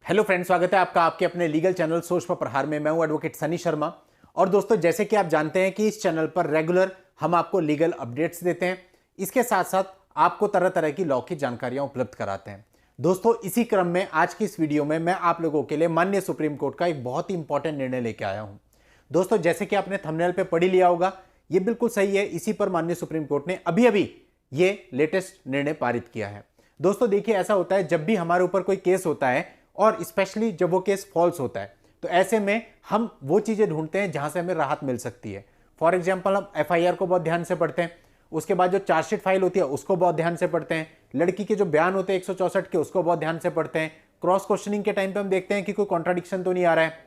Hello friends, स्वागत है आपका आपके अपने लीगल चैनल सोच पर प्रहार में। मैं हूं एडवोकेट सनी शर्मा। और दोस्तों, जैसे कि आप जानते हैं कि इस चैनल पर रेगुलर हम आपको लीगल अपडेट्स देते हैं, इसके साथ साथ आपको तरह तरह की लॉ की जानकारियां उपलब्ध कराते हैं। दोस्तों, इसी क्रम में आज की इस वीडियो में मैं आप लोगों के लिए माननीय सुप्रीम कोर्ट का एक बहुत ही इंपॉर्टेंट निर्णय लेके आया हूं। दोस्तों, जैसे कि आपने थंबनेल पे पढ़ ही लिया होगा, ये बिल्कुल सही है। इसी पर माननीय सुप्रीम कोर्ट ने अभी अभी ये लेटेस्ट निर्णय पारित किया है। दोस्तों देखिए, ऐसा होता है जब भी हमारे ऊपर कोई केस होता है और स्पेशली जब वो केस फॉल्स होता है, तो ऐसे में हम वो चीजें ढूंढते हैं जहां से हमें राहत मिल सकती है। फॉर एग्जाम्पल, हम एफआईआर को बहुत ध्यान से पढ़ते हैं, उसके बाद जो चार्जशीट फाइल होती है उसको बहुत ध्यान से पढ़ते हैं, लड़की के जो बयान होते हैं 164 के उसको बहुत ध्यान से पढ़ते हैं, क्रॉस क्वेश्चनिंग के टाइम पे हम देखते हैं कि कोई कॉन्ट्राडिक्शन तो नहीं आ रहा है।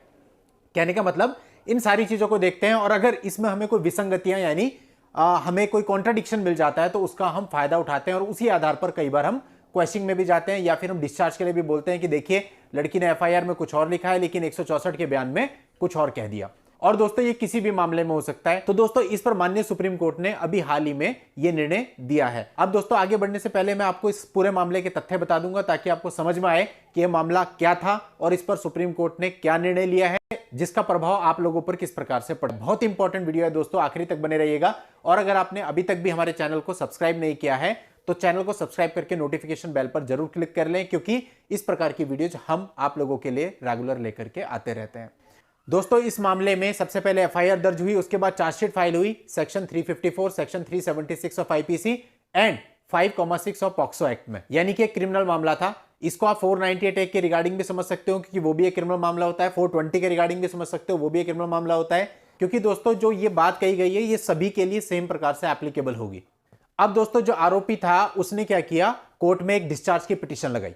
कहने का मतलब, इन सारी चीजों को देखते हैं और अगर इसमें हमें कोई विसंगतियां यानी हमें कोई कॉन्ट्राडिक्शन मिल जाता है तो उसका हम फायदा उठाते हैं और उसी आधार पर कई बार हम क्वेश्चनिंग में भी जाते हैं या फिर हम डिस्चार्ज के लिए भी बोलते हैं कि देखिए, लड़की ने एफआईआर में कुछ और लिखा है लेकिन 164 के बयान में कुछ और कह दिया। और दोस्तों, ये किसी भी मामले में हो सकता है। तो दोस्तों, इस पर माननीय सुप्रीम कोर्ट ने अभी हाल ही में ये निर्णय दिया है। अब दोस्तों, आगे बढ़ने से पहले मैं आपको इस पूरे मामले के तथ्य बता दूंगा ताकि आपको समझ में आए कि यह मामला क्या था और इस पर सुप्रीम कोर्ट ने क्या निर्णय लिया है, जिसका प्रभाव आप लोगों पर किस प्रकार से पड़ा। बहुत इंपॉर्टेंट वीडियो है दोस्तों, आखिरी तक बने रहिएगा। और अगर आपने अभी तक भी हमारे चैनल को सब्सक्राइब नहीं किया है तो चैनल को सब्सक्राइब करके नोटिफिकेशन बेल पर जरूर क्लिक कर लें, क्योंकि इस प्रकार की वीडियोज हम आप लोगों के लिए रेगुलर लेकर के आते रहते हैं। दोस्तों, इस मामले में सबसे पहले एफआईआर दर्ज हुई, उसके बाद चार्जशीट फाइल हुई section 354, section 376 of IPC and 5,6 of POCSO act में, यानी कि एक क्रिमिनल मामला था। इसको आप 498 एक्ट के रिगार्डिंग भी समझ सकते हो क्योंकि वो भी एक क्रिमिनल मामला होता है, 420 के रिगार्डिंग भी समझ सकते हो, वो भी एक क्रिमिनल मामला होता है। क्योंकि दोस्तों, जो ये बात कही गई है ये सभी के लिए सेम प्रकार से एप्लीकेबल होगी। अब दोस्तों, जो आरोपी था उसने क्या किया, कोर्ट में एक डिस्चार्ज की पिटीशन लगाई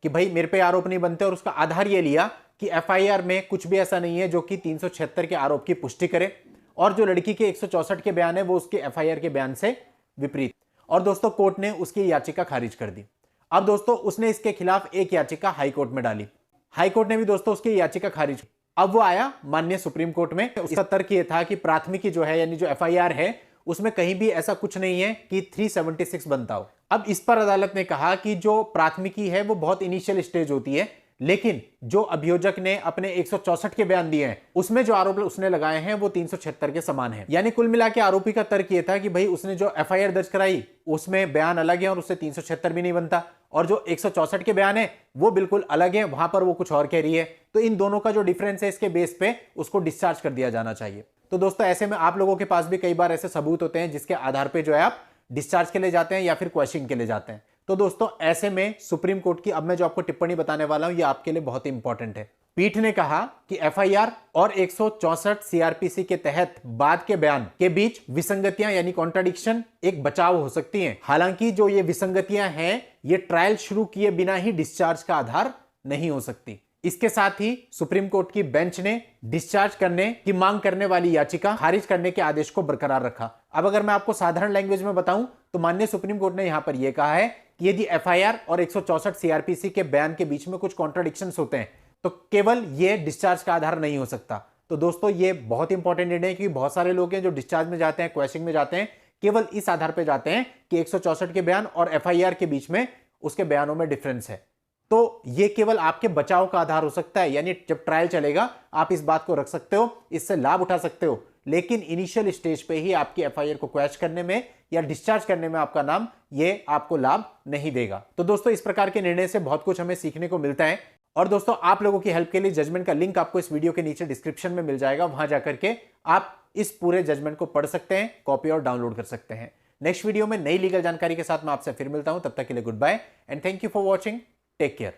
कि भाई मेरे पे आरोप नहीं बनते, और उसका आधार यह लिया कि एफआईआर में कुछ भी ऐसा नहीं है जो कि 376 के आरोप की पुष्टि करे, और जो लड़की के 164 के बयान है वो उसके एफआईआर के बयान से विपरीत। और दोस्तों, कोर्ट ने उसकी याचिका खारिज कर दी। अब दोस्तों, उसने इसके खिलाफ एक याचिका हाईकोर्ट में डाली, हाईकोर्ट ने भी दोस्तों उसकी याचिका खारिज की। अब वो आया माननीय सुप्रीम कोर्ट में। उसका तर्क यह था कि प्राथमिकी जो है यानी जो एफआईआर है उसमें कहीं भी ऐसा कुछ नहीं है कि 376 बनता हो। अब इस पर अदालत ने कहा कि जो प्राथमिकी है वो बहुत इनिशियल स्टेज होती है, लेकिन जो अभियोजक ने अपने 164 के बयान दिए हैं उसमें जो आरोप उसने लगाए हैं वो 376 के समान है। यानी कुल मिला के आरोपी का तर्क यह था कि भाई उसने जो एफआईआर दर्ज कराई उसमें बयान अलग है और उससे 376 भी नहीं बनता, और जो 164 के बयान है वो बिल्कुल अलग है, वहां पर वो कुछ और कह रही है। तो इन दोनों का जो डिफरेंस है इसके बेस पे उसको डिस्चार्ज कर दिया जाना चाहिए। तो दोस्तों, ऐसे में आप लोगों के पास भी कई बार ऐसे सबूत होते हैं जिसके आधार पे जो है आप डिस्चार्ज के लिए जाते हैं या फिर क्वेश्चनिंग के लिए जाते हैं। तो दोस्तों, ऐसे में सुप्रीम कोर्ट की अब मैं जो आपको टिप्पणी बताने वाला हूं ये आपके लिए बहुत इंपॉर्टेंट है। पीठ ने कहा कि एफआईआर और 164 सीआरपीसी के तहत बाद के बयान के बीच विसंगतियां यानी कॉन्ट्राडिक्शन एक बचाव हो सकती हैं। हालांकि जो ये विसंगतियां हैं ये ट्रायल शुरू किए बिना ही डिस्चार्ज का आधार नहीं हो सकती। इसके साथ ही सुप्रीम कोर्ट की बेंच ने डिस्चार्ज करने की मांग करने वाली याचिका खारिज करने के आदेश को बरकरार रखा। अब अगर मैं आपको साधारण लैंग्वेज में बताऊं तो माननीय सुप्रीम कोर्ट ने यहां पर यह कहा है कि यदि एफआईआर और 164 सीआरपीसी के बयान के बीच में कुछ कॉन्ट्राडिक्शंस होते हैं तो केवल यह डिस्चार्ज का आधार नहीं हो सकता। तो दोस्तों, ये बहुत इंपॉर्टेंट निर्णय है क्योंकि बहुत सारे लोग हैं जो डिस्चार्ज में जाते हैं, क्वेश्चनिंग में जाते हैं, केवल इस आधार पर जाते हैं कि 164 के बयान और एफआईआर के बीच में उसके बयानों में डिफरेंस है। तो ये केवल आपके बचाव का आधार हो सकता है, यानी जब ट्रायल चलेगा आप इस बात को रख सकते हो, इससे लाभ उठा सकते हो, लेकिन इनिशियल स्टेज पे ही आपकी एफआईआर को क्वैश करने में या डिस्चार्ज करने में आपका नाम ये आपको लाभ नहीं देगा। तो दोस्तों, इस प्रकार के निर्णय से बहुत कुछ हमें सीखने को मिलता है। और दोस्तों, आप लोगों की हेल्प के लिए जजमेंट का लिंक आपको इस वीडियो के नीचे डिस्क्रिप्शन में मिल जाएगा, वहां जाकर के आप इस पूरे जजमेंट को पढ़ सकते हैं, कॉपी और डाउनलोड कर सकते हैं। नेक्स्ट वीडियो में नई लीगल जानकारी के साथ मैं आपसे फिर मिलता हूं, तब तक के लिए goodbye and thank you for watching. Take care.